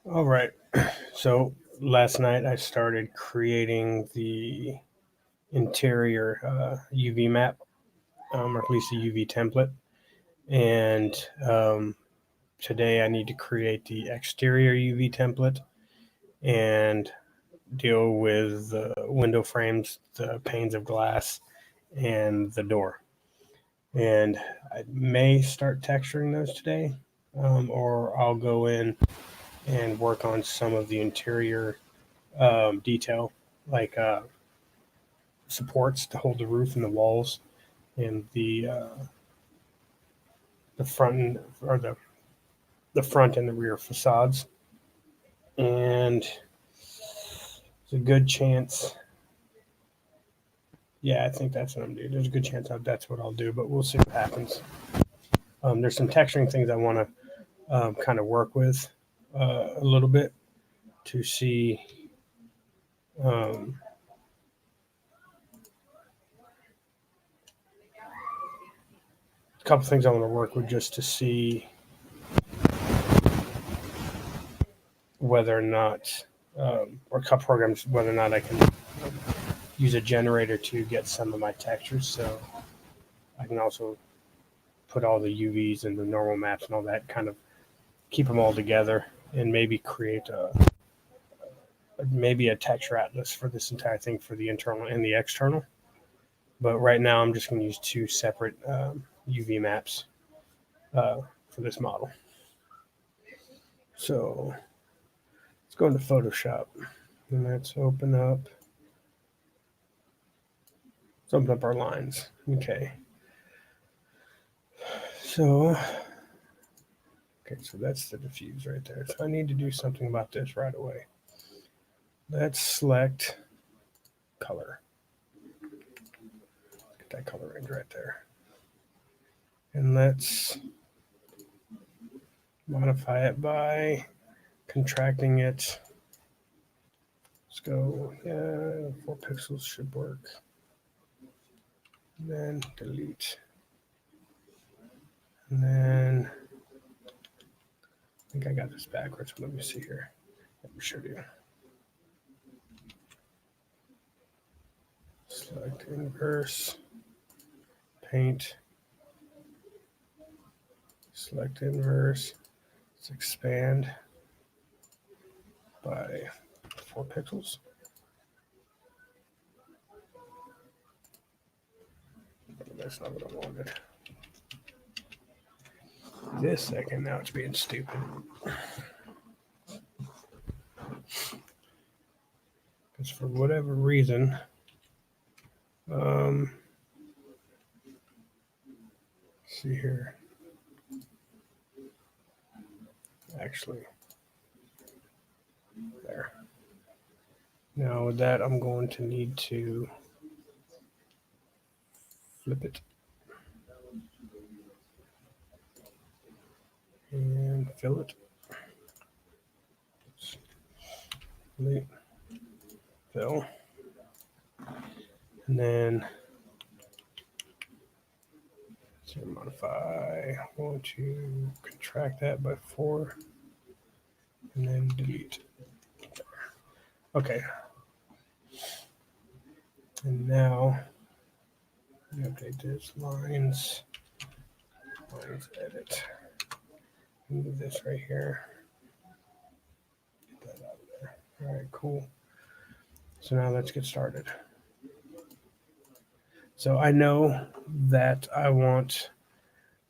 All right. So last night I started creating the interior UV map, or at least a UV template. And today I need to create the exterior UV template and deal with the window frames, the panes of glass, and the door. And I may start texturing those today, or I'll go in and work on some of the interior detail, like supports to hold the roof and the walls, and the front or the front and the rear facades. And there's a good chance. Yeah, I think that's what I'm doing. There's a good chance that's what I'll do, but we'll see what happens. There's some texturing things I want to kind of work with a little bit to see. Um, a couple things I want to work with just to see whether or not, or a couple programs, whether or not I can use a generator to get some of my textures. So I can also put all the UVs and the normal maps and all that, kind of keep them all together, and maybe create maybe a texture atlas for this entire thing for the internal and the external. But right now I'm just going to use two separate UV maps for this model. So let's go into Photoshop and let's open up our lines. Okay. So that's the diffuse right there. So I need to do something about this right away. Let's select color. Get that color range right there. And let's modify it by contracting it. Let's go, 4 pixels should work. And then delete. And then I think I got this backwards. Let me see here. We sure do. Select inverse, paint, select inverse. Let's expand by 4 pixels. That's not what I wanted. This second, now it's being stupid. Because for whatever reason, see here. Actually, there. Now with that, I'm going to need to flip it and fill it. Delete, fill, and then let's modify. I want to contract that by 4, and then delete. Okay. And now we update this lines edit. Move this right here. Get that out of there. All right, cool. So now let's get started. So I know that I want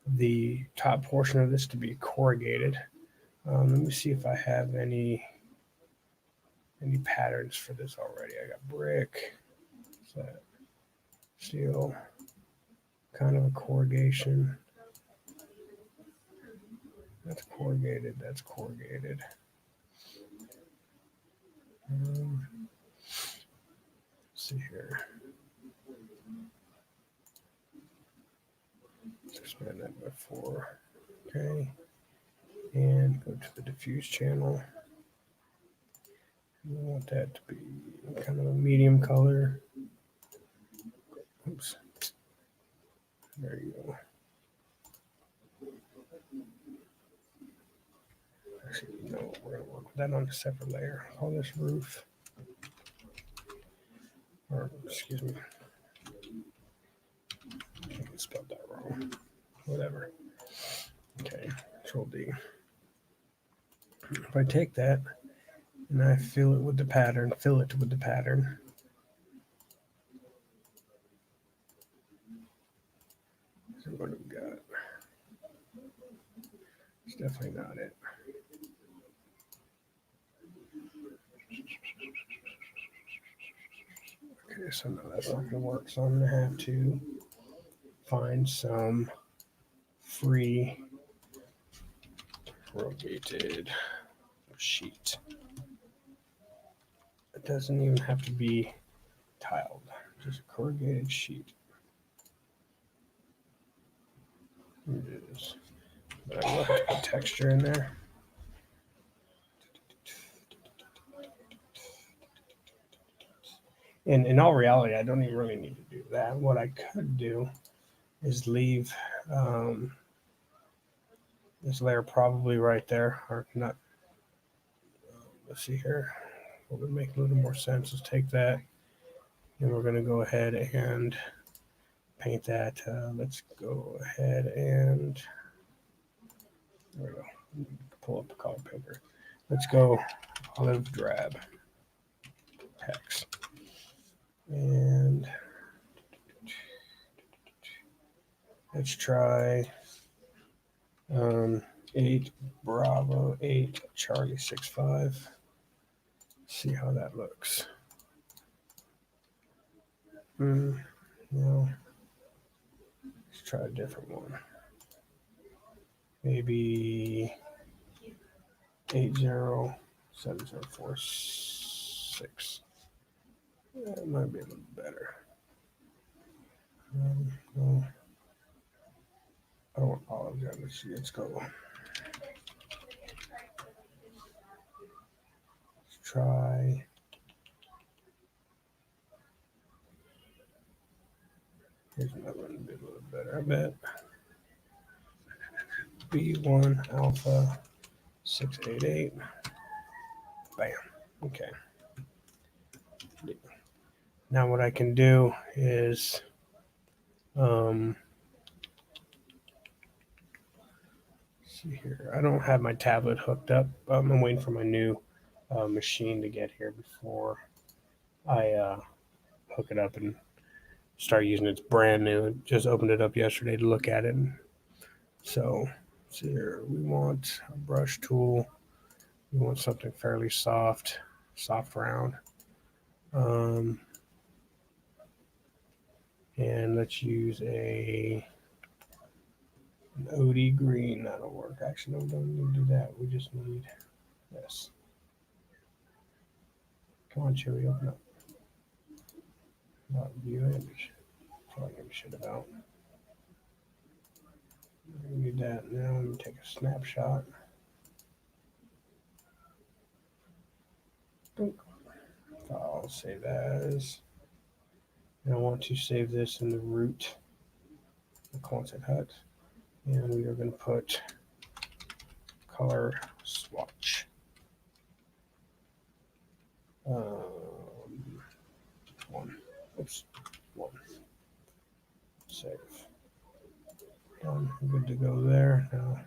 the top portion of this to be corrugated. Let me see if I have any patterns for this already. I got brick, steel, kind of a corrugation. That's corrugated. Let's see here. Let's expand that by 4. Okay. And go to the diffuse channel. We want that to be kind of a medium color. Oops. There you go. Actually, no, we're gonna work with that on a separate layer. Call this roof. Or excuse me. I spelled that wrong. Whatever. Okay, Control D. If I take that and I fill it with the pattern, so what do we got? It's definitely not it. Okay, so no, that's not going to work. So I'm going to have to find some free corrugated sheet. It doesn't even have to be tiled, just a corrugated sheet. It is. But I will have to put texture in there. And in all reality, I don't even really need to do that. What I could do is leave this layer probably right there, or not. Let's see here. What would make a little more sense is take that, and we're going to go ahead and paint that. Let's go ahead and there we go. Pull up the color picker. Let's go olive drab hex. And let's try 8 Bravo 8 Charlie 65. See how that looks. No. Let's try a different one. Maybe 807046. That might be a little better. No. I don't want olive drab. Let's go. Let's try. Here's another one to be a little better, I bet. B1 Alpha 688. Bam. Okay. Now what I can do is see here. I don't have my tablet hooked up. I'm waiting for my new machine to get here before I hook it up and start using it. It's brand new. I just opened it up yesterday to look at it. So, see here. We want a brush tool. We want something fairly soft round. And let's use an OD green. That'll work. Actually, no, we don't need to do that. We just need this. Come on, Chewy, open up. Not view image. That's all I give a shit about. We need that. Now I'm going to take a snapshot. I'll save as. And I want to save this in the root, the Quanset Hut. And we are going to put color swatch. One. Oops. One. Save. Done. Good to go there. Now.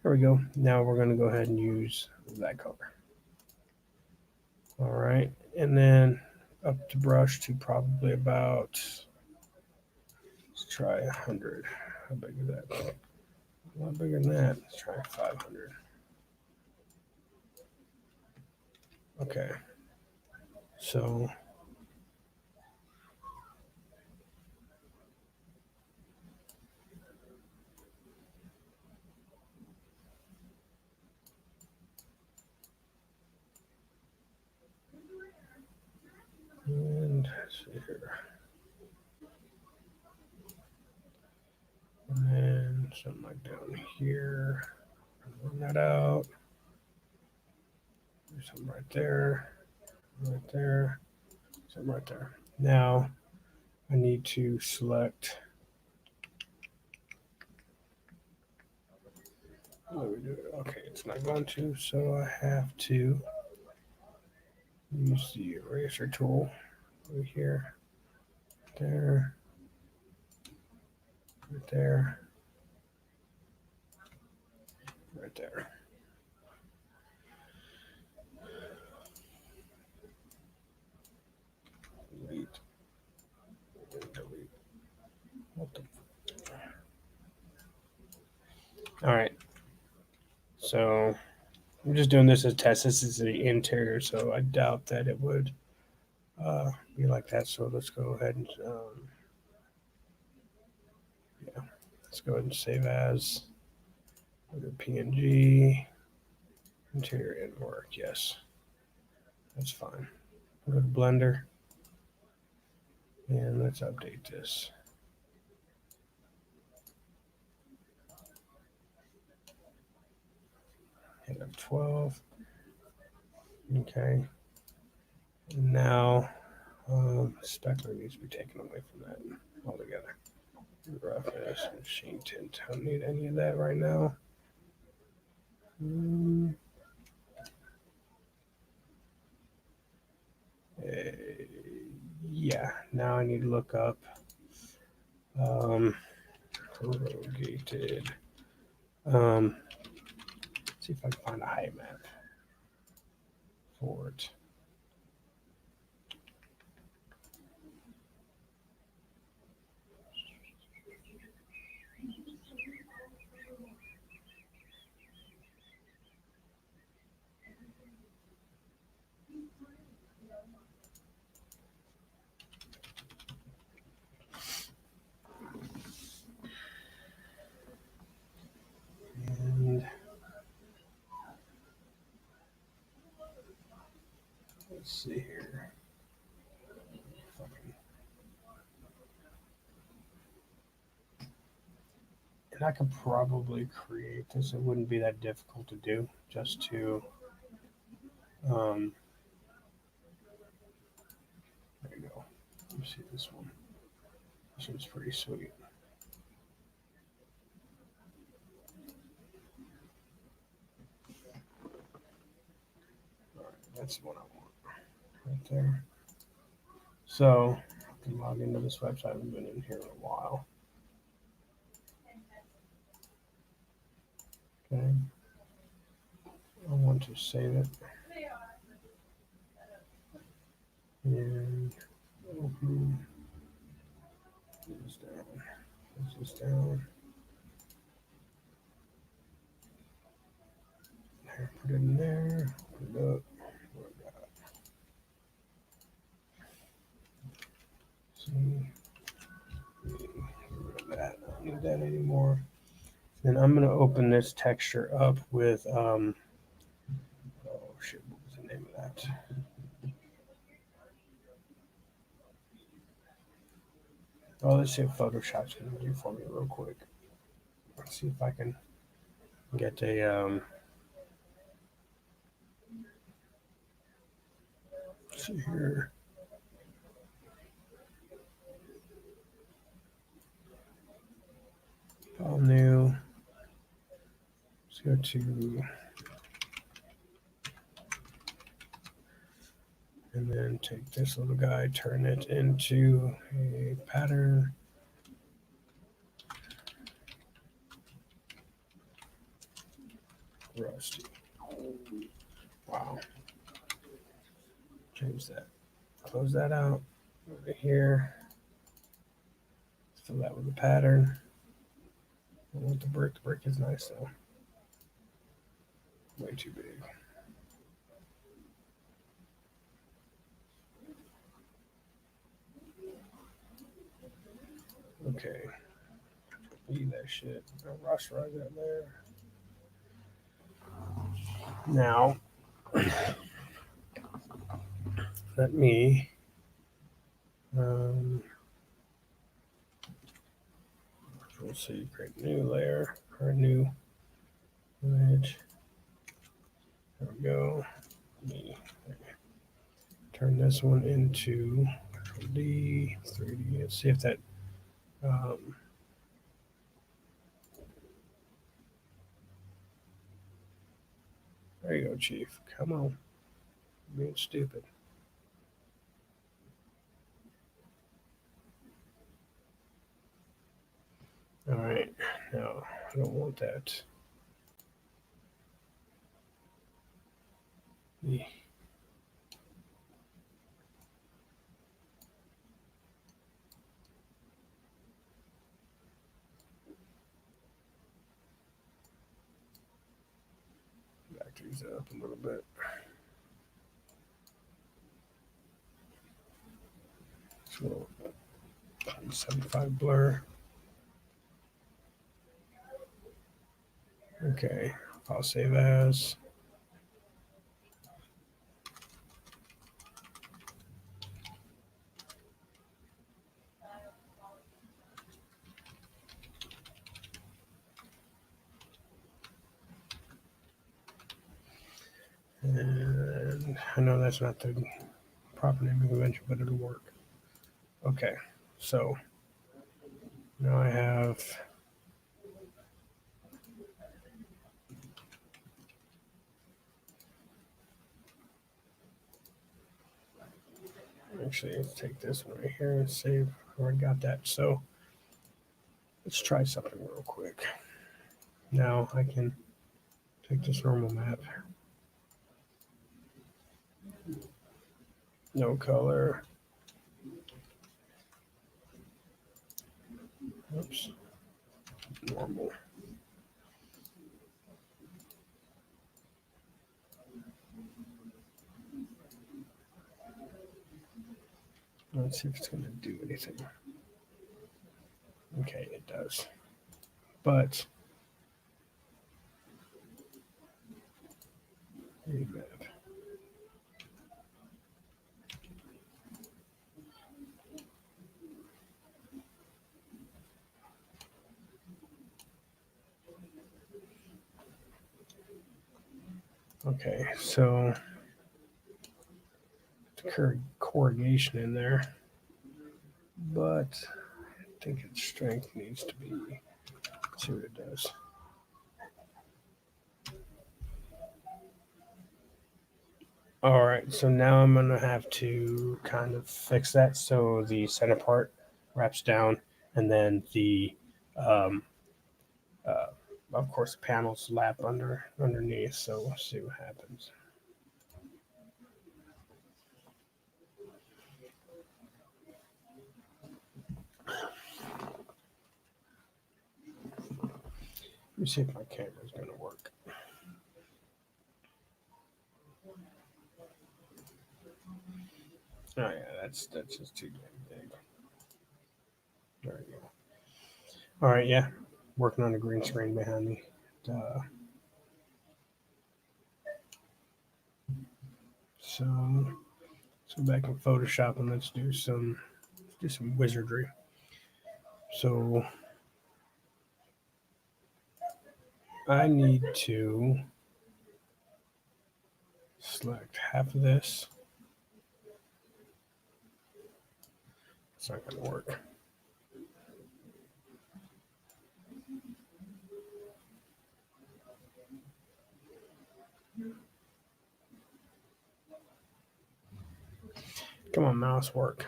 There we go. Now we're going to go ahead and use that color. All right. And then up the brush to probably about, let's try 100. How big is that? A lot bigger than that. Let's try 500. Okay. So and let's see here. And then something like down here. Run that out. There's something right there. Right there. Something right there. Now I need to select. Let me do it. Okay, it's not going to, so I have to use the eraser tool over here, there, right there, right there. Delete. Delete. What the? All right. So I'm just doing this as a test. This is the interior, so I doubt that it would be like that. So let's go ahead and yeah, let's go ahead and save as. PNG interior and work. Yes, that's fine. Go to Blender and let's update this. Hit up 12. Okay. And now specular needs to be taken away from that altogether. Roughness, machine tint. I don't need any of that right now. Yeah, now I need to look up corrugated. See if I can find a height map for it. And let's see here. And I could probably create this. It wouldn't be that difficult to do. Just to there you go. Let me see this one. This one's pretty sweet. All right, that's the one I want right there. So I can log into this website. I've been in here in a while. Okay. I want to save it. And open this down. This down. There, put it in there. Put it up. See. Get rid of that. I don't need that anymore. Then I'm going to open this texture up with, oh shit, what was the name of that? Oh, let's see if Photoshop's going to do for me real quick. Let's see if I can get a, let's see here. All new. Let's go to, and then take this little guy, turn it into a pattern. Rusty. Wow. Change that. Close that out. Over here. Fill that with a pattern. I want the brick. The brick is nice though. Way too big. Okay. Eat that shit. Rush right up there. Now, let me Control C, create a new layer or a new image. There we go. Let me turn this one into Control D, 3D. Let's see if that. There you go, Chief. Come on. Being stupid. All right. No, I don't want that. The back these up a little bit. So 75 blur. Okay, I'll save as. And I know that's not the proper naming convention, but it'll work. Okay, so now I have actually let's take this one right here and save where I got that. So let's try something real quick. Now I can take this normal map, no color. Oops, normal. Let's see if it's going to do anything. Okay, it does. But map. Okay, so the corrugation in there, but I think its strength needs to be. Let's see what it does. All right, so now I'm gonna have to kind of fix that so the center part wraps down, and then the, um, uh, of course, the panels lap underneath. So we'll see what happens. Let me see if my camera's gonna work. Oh yeah, that's just too damn big. There you go. All right, yeah, working on a green screen behind me. So let's go back in Photoshop and let's do some wizardry. So I need to select half of this. It's not going to work. Come on, mouse, work.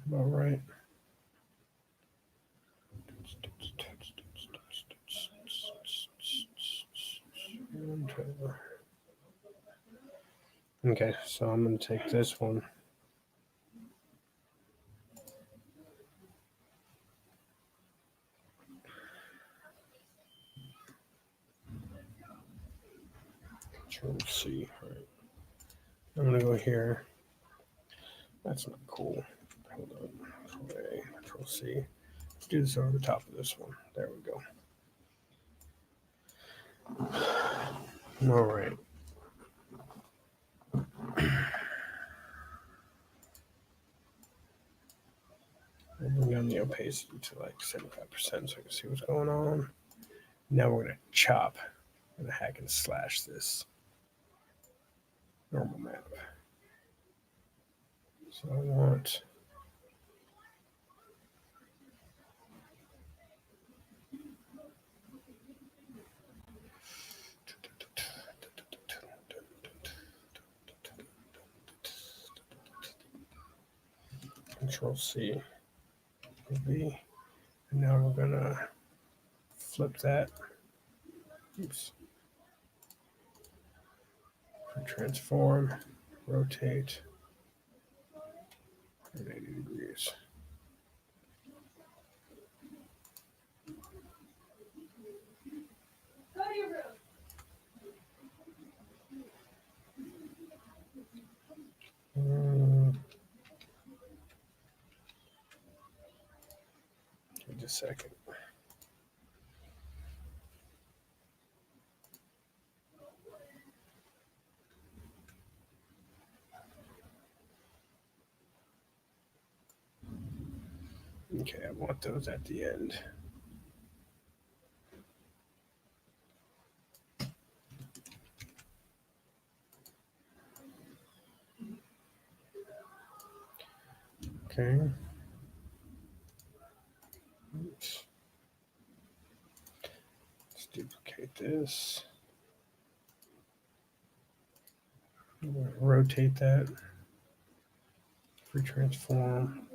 About right. Okay, so I'm going to take this one. Control C. All right. I'm going to go here. That's not cool. Hold on. Control A, Control C. Let's do this over the top of this one. There we go. All right. We'll bring down the opacity to like 75% so I can see what's going on. Now we're going to chop. I'm going to hack and slash this normal map. So I want Control C, V, and now we're gonna flip that. Oops. Transform, rotate 180 degrees. Give me a second. Okay, I want those at the end. Okay. Oops. Let's duplicate this. Rotate that. Free transform.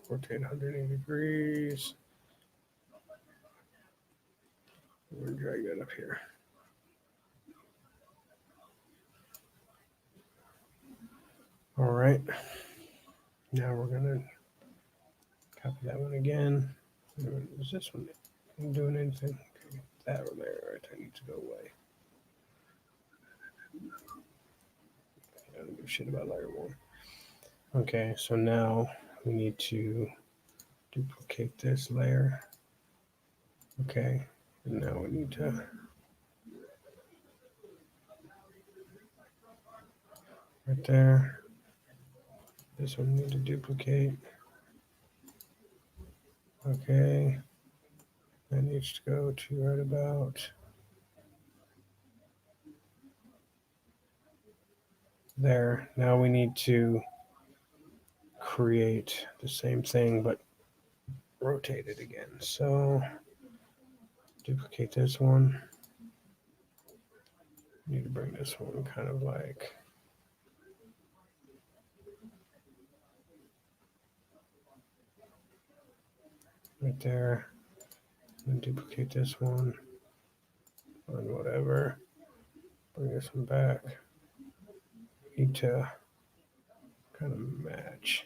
Rotate 180 degrees. We're going to drag that up here. All right. Now we're going to copy that one again. Is this one doing anything? Okay, that one there, right? I need to go away. I don't give a shit about layer one. Okay, so now we need to duplicate this layer. Okay, and now we need to right there. This one we need to duplicate. Okay, that needs to go to right about there. Now we need to create the same thing but rotate it again. So duplicate this one. Need to bring this one kind of like right there. And duplicate this one on whatever. Bring this one back. Need to kind of match.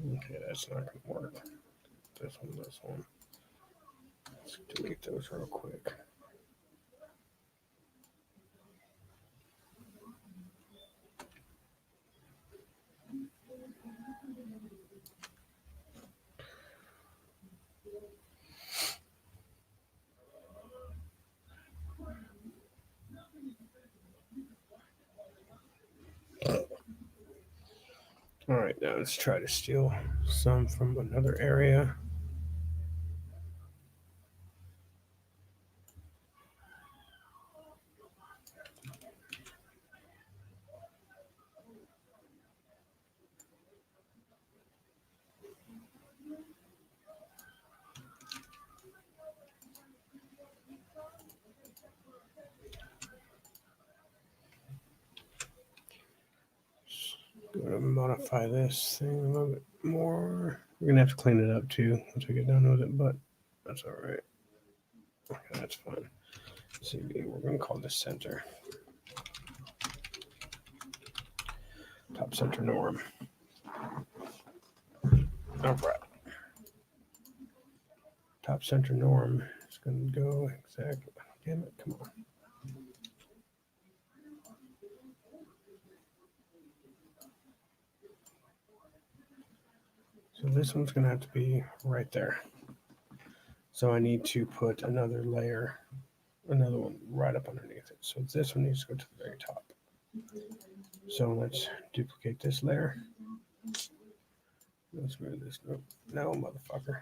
Okay, that's not going to work. This one. Let's delete those real quick. All right, now let's try to steal some from another area. Going to modify this thing a little bit more. We're going to have to clean it up too once we get done with it, but that's all right. Okay, that's fine. CV, we're going to call this center. Top center norm. Unwrap. Top center norm is going to go exactly. Damn it, come on. So this one's going to have to be right there. So I need to put another layer, another one right up underneath it. So this one needs to go to the very top. So let's duplicate this layer. Let's move this. No, motherfucker.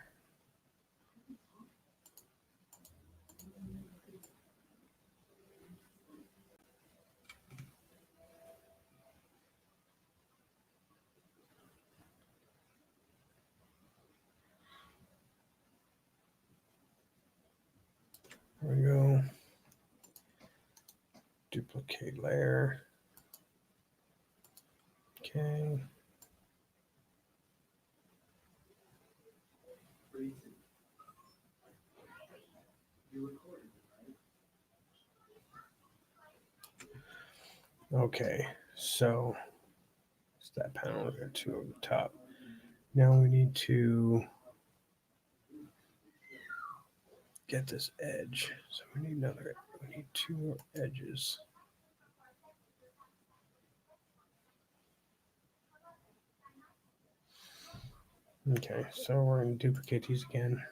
There we go. Duplicate layer. Okay. Okay, so it's that panel. We got two over the top. Now we need to get this edge. So we need two more edges. Okay, so we're going to duplicate these again.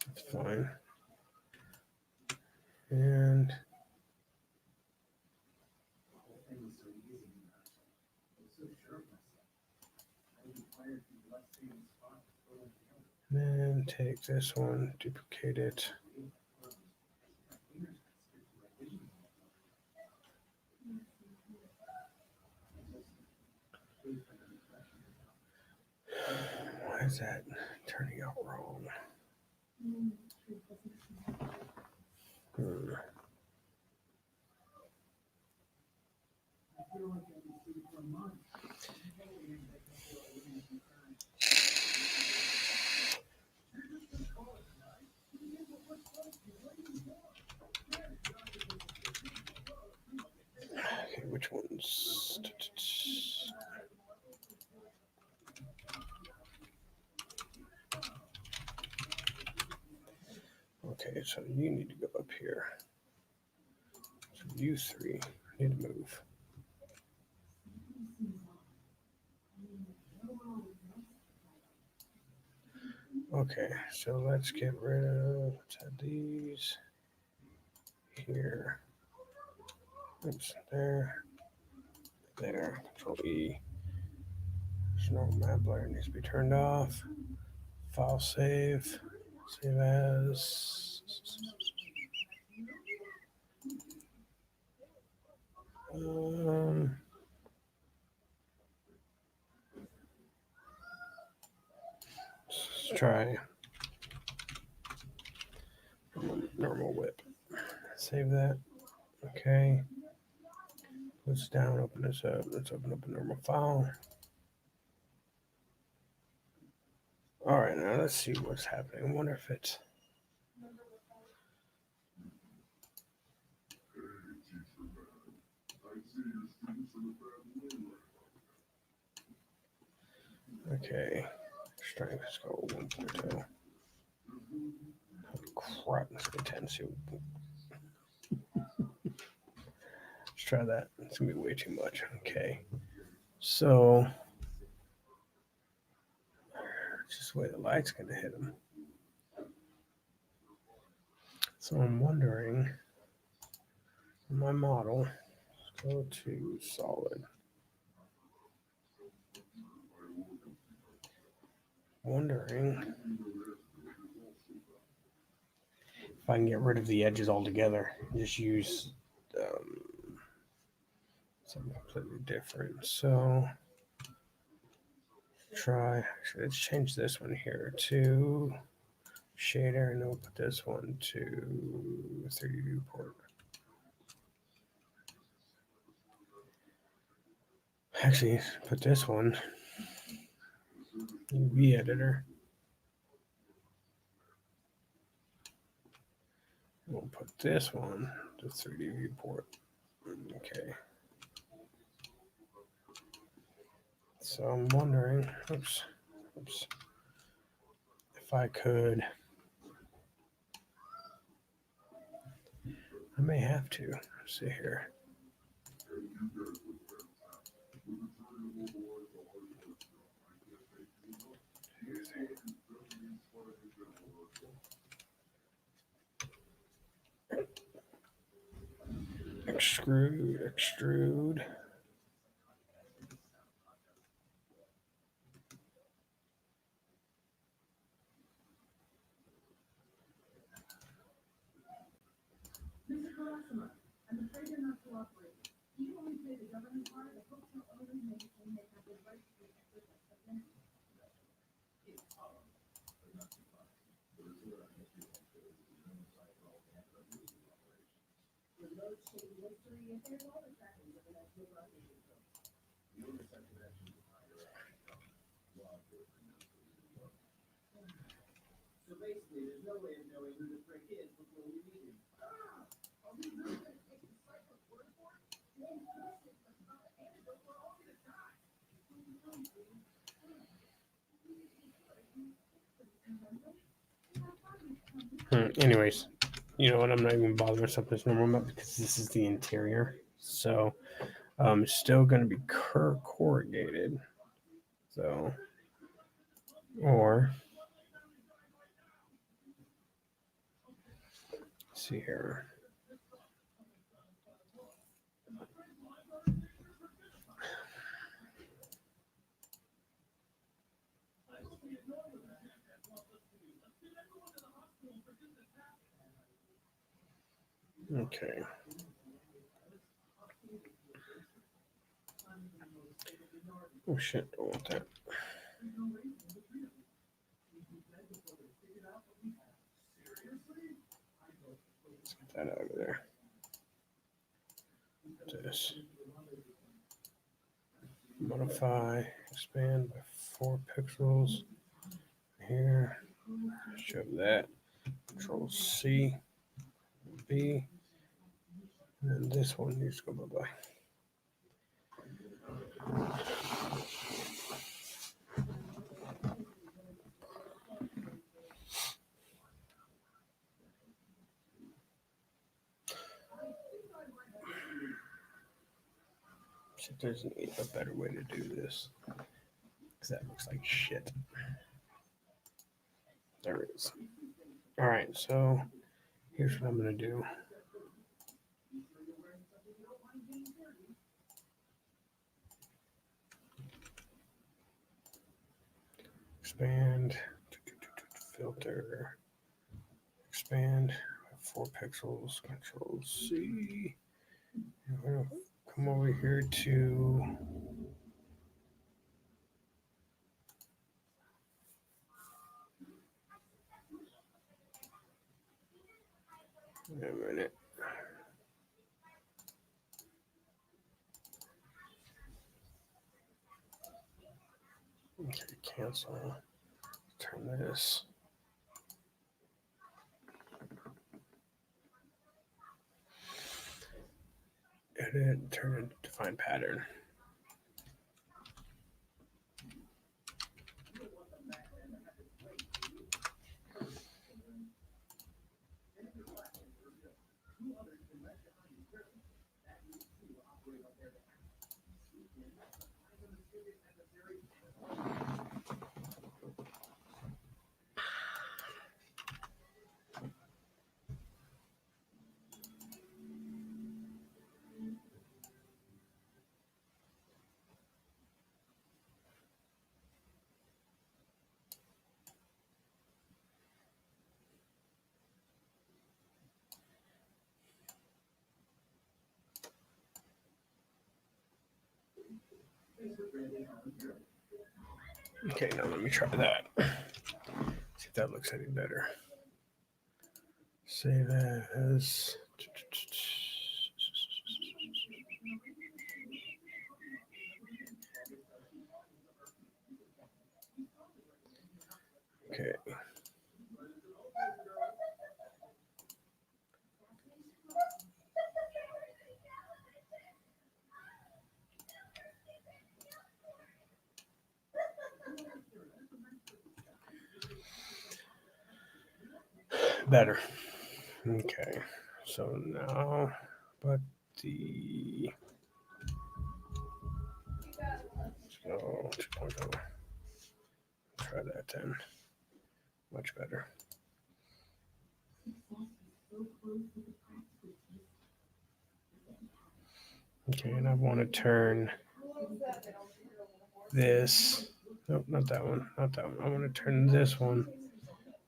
That's fine. And then take this one, duplicate it. Why is that turning out wrong? Okay, which ones? Okay, so you need to go up here. So you three need to move. Okay, so let's get rid of, let's add these here. Oops, there, Control E. There's no map layer needs to be turned off. File save as. Let's try normal whip. Save that. Okay. Let's down, open this up. Let's open up a normal file. All right, now let's see what's happening. I wonder if it's. Okay. Strength, let's go 1.0. Oh, crap, let's go 10. See. Let's try that. It's gonna be way too much. Okay. So just the way the light's gonna hit them. So I'm wondering, my model, let's go to solid. Wondering if I can get rid of the edges altogether. Just use something completely different. So actually, let's change this one here to shader, and then we'll put this one to 3D viewport. Actually, put this one UV editor. We'll put this one to 3D viewport. Okay. So I'm wondering, oops, if I could, I may have to. Let's see here. Extrude. Anyways, you know what? I'm not even bothering myself with this normal map because this is the interior. So it's still going to be corrugated. So, or let's see here. Okay. Oh shit, I want that. Let's get that out of there. This. Modify, expand by 4 pixels. Here. Show that. Control C, B. And this one needs to go bye-bye. See if there's a better way to do this. Because that looks like shit. There it is. Alright, so here's what I'm going to do. Expand, filter, expand, 4 pixels, Control C. And we're going to come over here to wait a minute. Okay, cancel. Turn this. Edit, turn it to define pattern. Okay, now let me try that. See if that looks any better. Save as. Okay. Better. Okay. So now, but the. Let's go 2.0. Try try that then. Much better. Okay, and I want to turn this. Nope, not that one. Not that one. I want to turn this one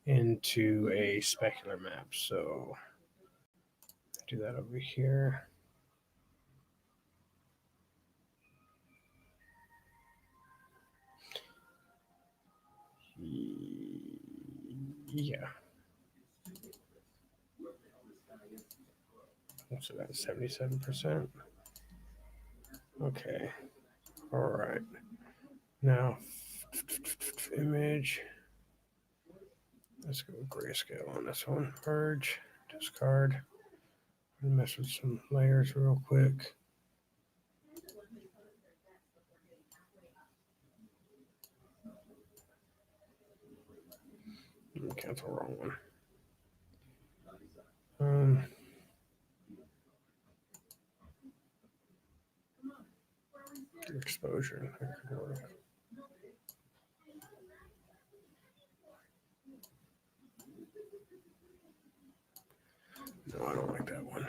into a specular map. So do that over here. Yeah. So that's 77%. Okay. All right. Now, image. Let's go grayscale on this one. Merge, discard. Mess with some layers real quick. Cancel wrong one. Exposure. That could work. No, I don't like that one.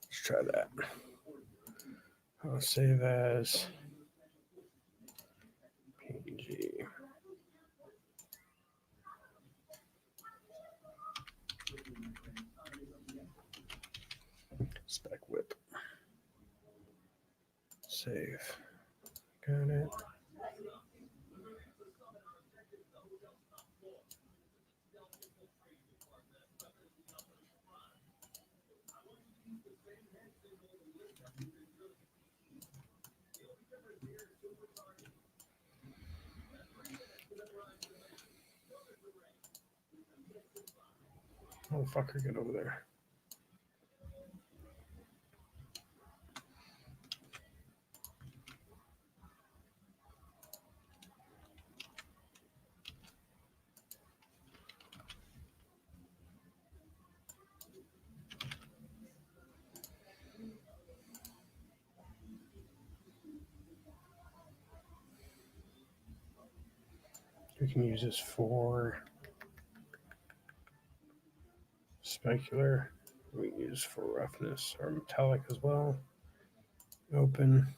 Let's try that. I'll save as PNG. Spec whip. Save. Got it. Oh, fucker, get over there. We can use this for specular. We can use for roughness or metallic as well. Open.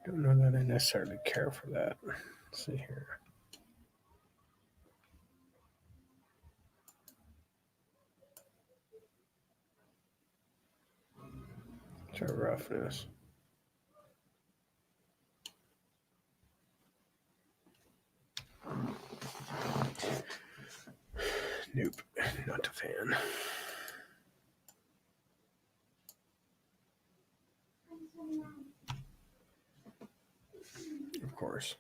Don't know that I necessarily care for that. Let's see here. Try roughness. Nope, not a fan. Of course.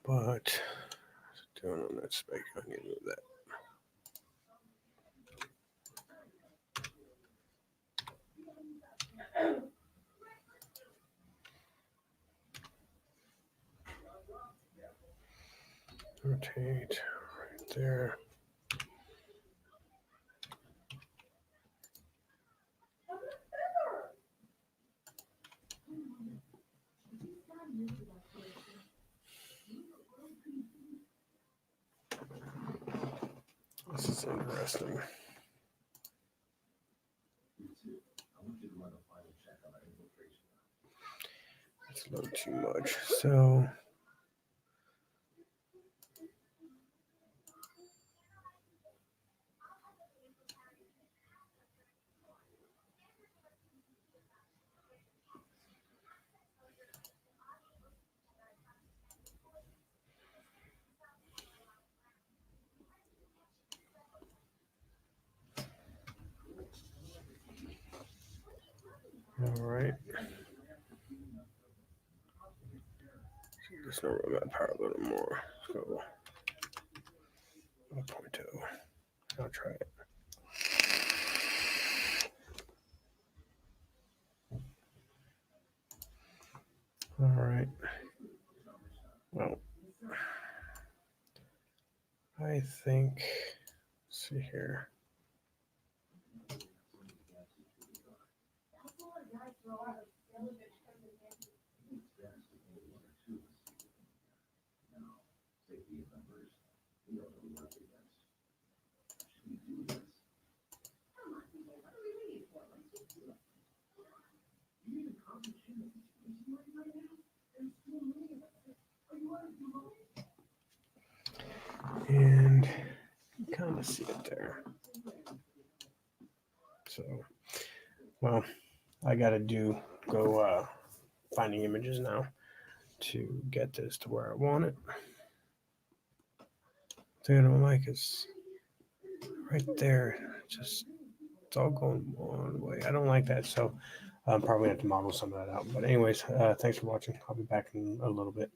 But doing on that much space. I can move that. Rotate right there. This is interesting. It's a little too much. So all right. Just know that power a little more. So 1.0. I'll try it. All right. Well, I think, let's see here. And you kind of see it there. So, well, I got to go finding images now to get this to where I want it. The thing I don't like is right there. It's all going one way. I don't like that. So I'm probably going to have to model some of that out. But anyways, thanks for watching. I'll be back in a little bit.